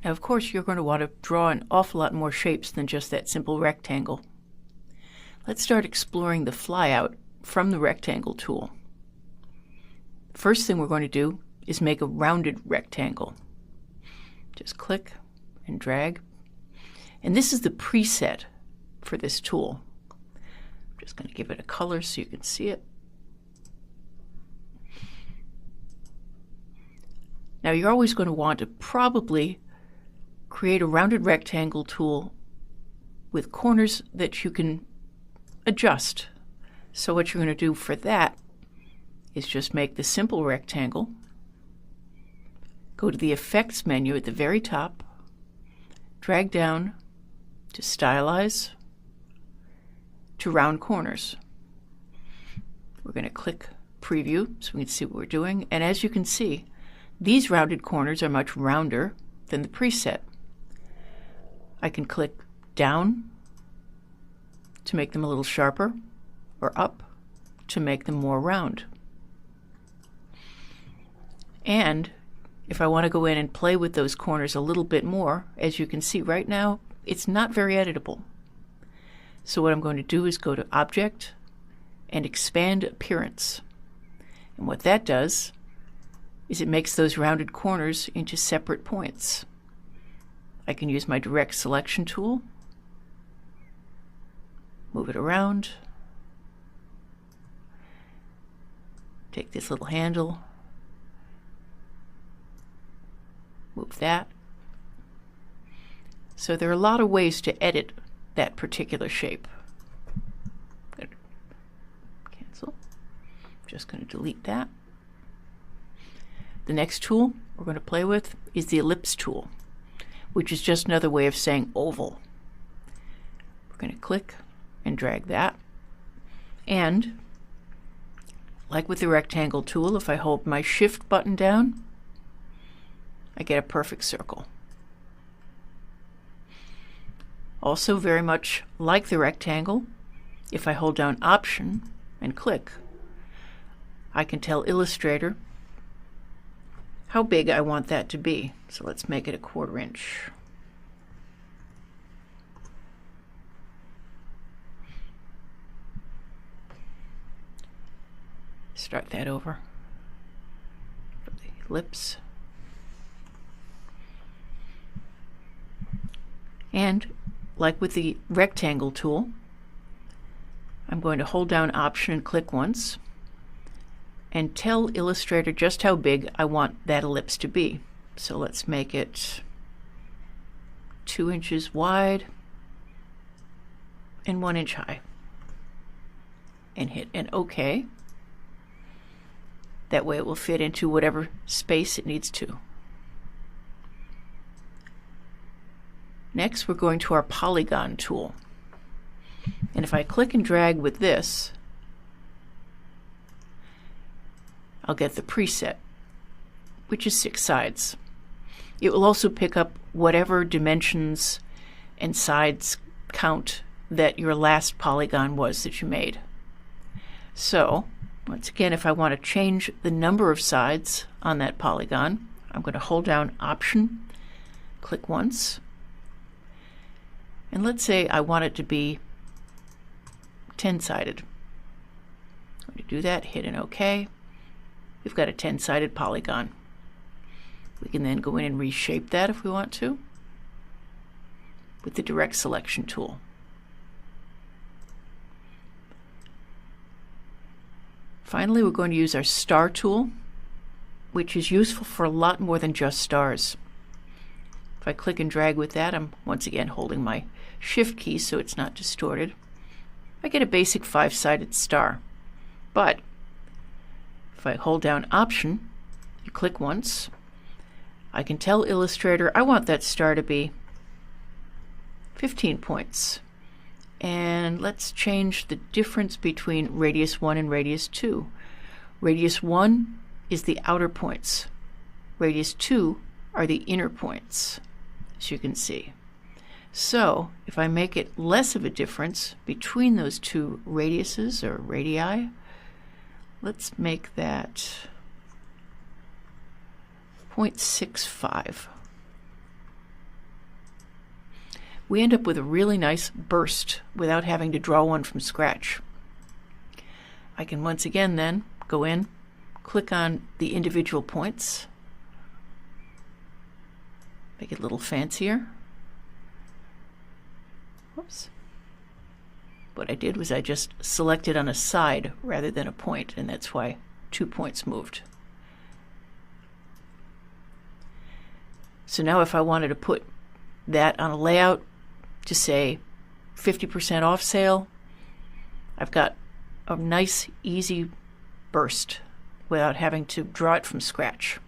Now, of course, you're going to want to draw an awful lot more shapes than just that simple rectangle. Let's start exploring the flyout from the rectangle tool. First thing we're going to do is make a rounded rectangle. Just click and drag. And this is the preset for this tool. I'm just going to give it a color so you can see it. Now you're always going to want to probably create a rounded rectangle tool with corners that you can adjust. So what you're going to do for that is just make the simple rectangle, go to the Effects menu at the very top, drag down to Stylize, to Round Corners. We're going to click Preview so we can see what we're doing, and as you can see, these rounded corners are much rounder than the preset. I can click down to make them a little sharper, or up to make them more round. And if I want to go in and play with those corners a little bit more, as you can see right now, it's not very editable. So what I'm going to do is go to Object and Expand Appearance. And what that does is it makes those rounded corners into separate points. I can use my Direct Selection tool, move it around, take this little handle, move that. So there are a lot of ways to edit that particular shape. Cancel. Just going to delete that. The next tool we're going to play with is the Ellipse Tool, which is just another way of saying oval. We're going to click and drag that. And like with the rectangle tool, if I hold my Shift button down, I get a perfect circle. Also, very much like the rectangle, if I hold down Option and click, I can tell Illustrator how big I want that to be. So let's make it 1/4 inch. Start that over for the ellipse. And like with the rectangle tool, I'm going to hold down Option and click once and tell Illustrator just how big I want that ellipse to be. So let's make it 2 inches wide and 1 inch high. And hit an OK. That way it will fit into whatever space it needs to. Next, we're going to our Polygon tool. And if I click and drag with this, I'll get the preset, which is 6 sides. It will also pick up whatever dimensions and sides count that your last polygon was that you made. So, once again, if I want to change the number of sides on that polygon, I'm going to hold down Option, click once, and let's say I want it to be 10-sided. I'm going to do that, hit an OK. We've got a 10-sided polygon. We can then go in and reshape that if we want to with the Direct Selection tool. Finally, we're going to use our Star tool, which is useful for a lot more than just stars. If I click and drag with that, I'm once again holding my Shift key so it's not distorted. I get a basic 5-sided star. But if I hold down Option, you click once, I can tell Illustrator I want that star to be 15 points. And let's change the difference between radius 1 and radius 2. Radius 1 is the outer points. Radius 2 are the inner points, as you can see. So if I make it less of a difference between those two radiuses or radii, let's make that 0.65. we end up with a really nice burst without having to draw one from scratch. I can once again then go in, click on the individual points, make it a little fancier. Whoops. What I did was I just selected on a side rather than a point, and that's why 2 points moved. So now if I wanted to put that on a layout to say 50% off sale, I've got a nice easy burst without having to draw it from scratch.